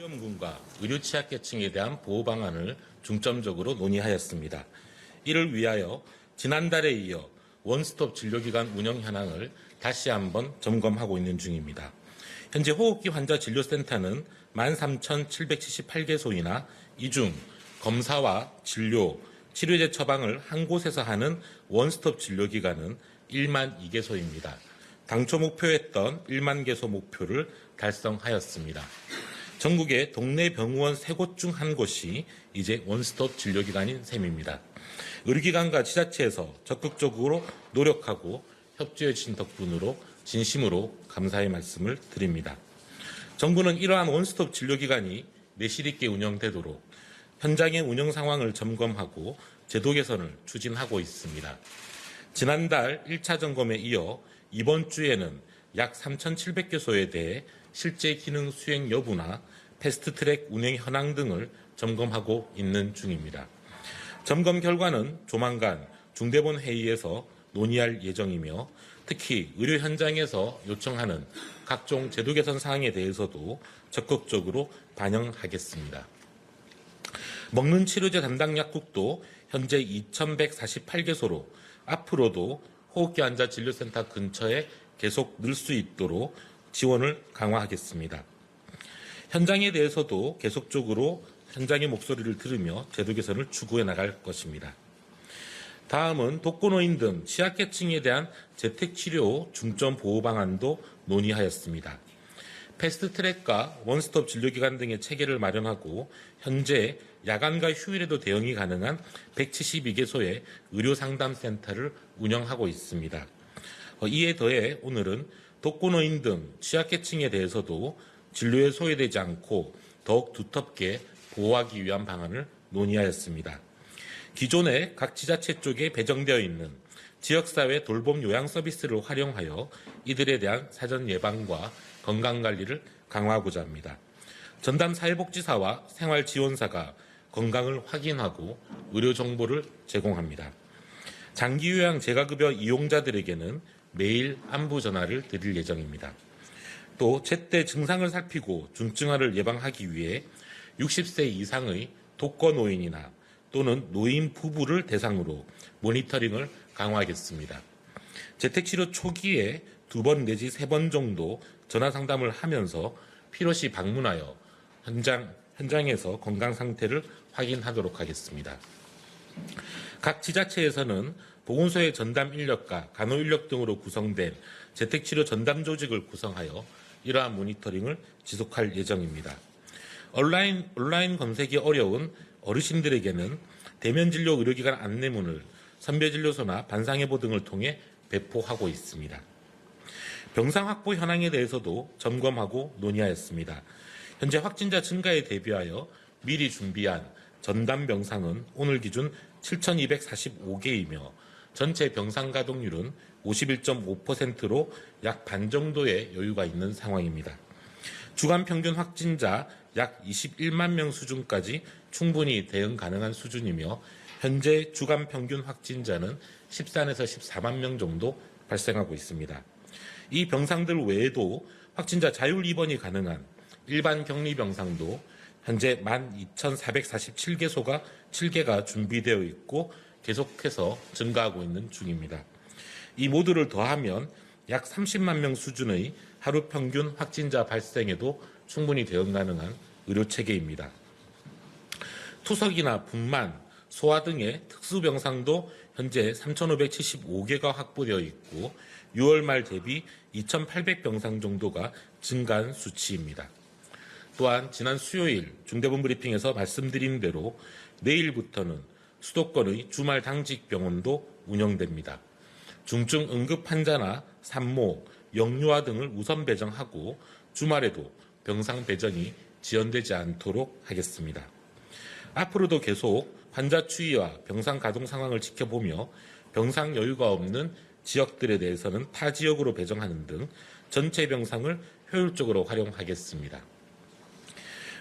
점검군과 의료 취약계층에 대한 보호 방안을 중점적으로 논의하였습니다. 이를 위하여 지난달에 이어 원스톱 진료기관 운영 현황을 다시 한번 점검하고 있는 중입니다. 현재 호흡기 환자 진료센터는 13,778개소이나 이 중 검사와 진료, 치료제 처방을 한 곳에서 하는 원스톱 진료기관은 1만 2개소입니다. 당초 목표했던 1만 개소 목표를 달성하였습니다. 전국의 동네 병원 3곳 중 한 곳이 이제 원스톱 진료기관인 셈입니다. 의료기관과 지자체에서 적극적으로 노력하고 협조해 주신 덕분으로 진심으로 감사의 말씀을 드립니다. 정부는 이러한 원스톱 진료기관이 내실 있게 운영되도록 현장의 운영 상황을 점검하고 제도 개선을 추진하고 있습니다. 지난달 1차 점검에 이어 이번 주에는 약 3,700개소에 대해 실제 기능 수행 여부나 패스트트랙 운행 현황 등을 점검하고 있는 중입니다. 점검 결과는 조만간 중대본 회의에서 논의할 예정이며 특히 의료 현장에서 요청하는 각종 제도 개선 사항에 대해서도 적극적으로 반영하겠습니다. 먹는 치료제 담당 약국도 현재 2,148개소로 앞으로도 호흡기 환자 진료센터 근처에 계속 늘 수 있도록 지원을 강화하겠습니다. 현장에 대해서도 계속적으로 현장의 목소리를 들으며 제도 개선을 추구해 나갈 것입니다. 다음은 독거노인 등 취약계층에 대한 재택치료 중점 보호 방안도 논의하였습니다. 패스트트랙과 원스톱 진료기관 등의 체계를 마련하고 현재 야간과 휴일에도 대응이 가능한 172개소의 의료상담센터를 운영하고 있습니다. 이에 더해 오늘은 독거노인 등 취약계층에 대해서도 진료에 소외되지 않고 더욱 두텁게 보호하기 위한 방안을 논의하였습니다. 기존에 각 지자체 쪽에 배정되어 있는 지역사회 돌봄 요양 서비스를 활용하여 이들에 대한 사전 예방과 건강관리를 강화하고자 합니다. 전담 사회복지사와 생활지원사가 건강을 확인하고 의료 정보를 제공합니다. 장기요양 재가급여 이용자들에게는 매일 안부 전화를 드릴 예정입니다. 또 제때 증상을 살피고 중증화를 예방하기 위해 60세 이상의 독거노인이나 또는 노인 부부를 대상으로 모니터링을 강화하겠습니다. 재택치료 초기에 2번 내지 3번 정도 전화 상담을 하면서 필요시 방문하여 현장에서 건강 상태를 확인하도록 하겠습니다. 각 지자체에서는 보건소의 전담 인력과 간호 인력 등으로 구성된 재택치료 전담 조직을 구성하여 이러한 모니터링을 지속할 예정입니다. 온라인 검색이 어려운 어르신들에게는 대면진료 의료기관 안내문을 선별진료소나 반상회보 등을 통해 배포하고 있습니다. 병상 확보 현황에 대해서도 점검하고 논의하였습니다. 현재 확진자 증가에 대비하여 미리 준비한 전담 병상은 오늘 기준 7,245개이며 전체 병상 가동률은 51.5%로 약 반 정도의 여유가 있는 상황입니다. 주간 평균 확진자 약 21만 명 수준까지 충분히 대응 가능한 수준이며 현재 주간 평균 확진자는 13에서 14만 명 정도 발생하고 있습니다. 이 병상들 외에도 확진자 자율 입원이 가능한 일반 격리 병상도 현재 12,447개소가 7개가 준비되어 있고 계속해서 증가하고 있는 중입니다. 이 모두를 더하면 약 30만 명 수준의 하루 평균 확진자 발생에도 충분히 대응 가능한 의료체계입니다. 투석이나 분만, 소아 등의 특수병상도 현재 3,575개가 확보되어 있고 6월 말 대비 2,800병상 정도가 증가한 수치입니다. 또한 지난 수요일 중대본 브리핑에서 말씀드린 대로 내일부터는 수도권의 주말 당직 병원도 운영됩니다. 중증 응급 환자나 산모, 영유아 등을 우선 배정하고 주말에도 병상 배정이 지연되지 않도록 하겠습니다. 앞으로도 계속 환자 추이와 병상 가동 상황을 지켜보며 병상 여유가 없는 지역들에 대해서는 타 지역으로 배정하는 등 전체 병상을 효율적으로 활용하겠습니다.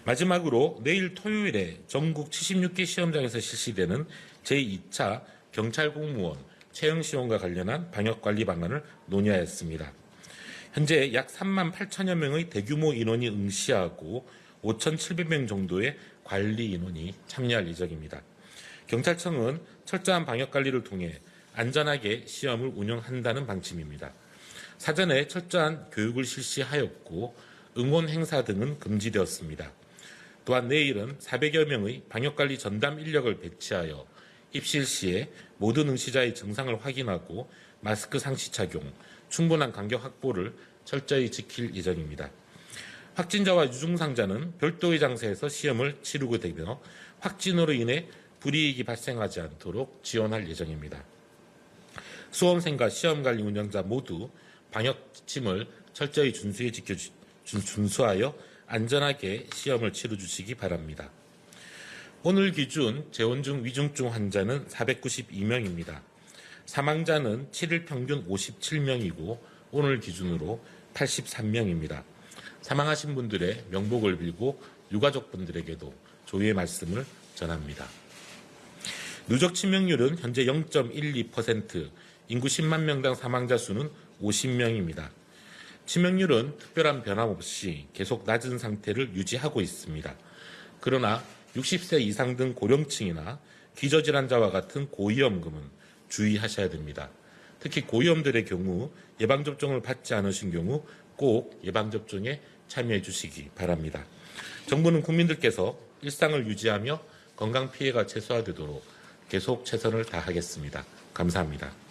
마지막으로 내일 토요일에 전국 76개 시험장에서 실시되는 제2차 경찰 공무원 채용 시험과 관련한 방역관리 방안을 논의하였습니다. 현재 약 3만 8천여 명의 대규모 인원이 응시하고 5,700명 정도의 관리 인원이 참여할 예정입니다. 경찰청은 철저한 방역관리를 통해 안전하게 시험을 운영한다는 방침입니다. 사전에 철저한 교육을 실시하였고 응원 행사 등은 금지되었습니다. 또한 내일은 400여 명의 방역관리 전담 인력을 배치하여 입실 시에 모든 응시자의 증상을 확인하고 마스크 상시 착용, 충분한 간격 확보를 철저히 지킬 예정입니다. 확진자와 유증상자는 별도의 장소에서 시험을 치르게 되며 확진으로 인해 불이익이 발생하지 않도록 지원할 예정입니다. 수험생과 시험관리 운영자 모두 방역 지침을 철저히 준수하여 안전하게 시험을 치러주시기 바랍니다. 오늘 기준 재원 중 위중증 환자는 492명입니다. 사망자는 7일 평균 57명이고 오늘 기준으로 83명입니다. 사망하신 분들의 명복을 빌고 유가족분들에게도 조의의 말씀을 전합니다. 누적 치명률은 현재 0.12%, 인구 10만 명당 사망자 수는 50명입니다. 치명률은 특별한 변함 없이 계속 낮은 상태를 유지하고 있습니다. 그러나 60세 이상 등 고령층이나 기저질환자와 같은 고위험군은 주의하셔야 됩니다. 특히 고위험들의 경우 예방접종을 받지 않으신 경우 꼭 예방접종에 참여해 주시기 바랍니다. 정부는 국민들께서 일상을 유지하며 건강 피해가 최소화되도록 계속 최선을 다하겠습니다. 감사합니다.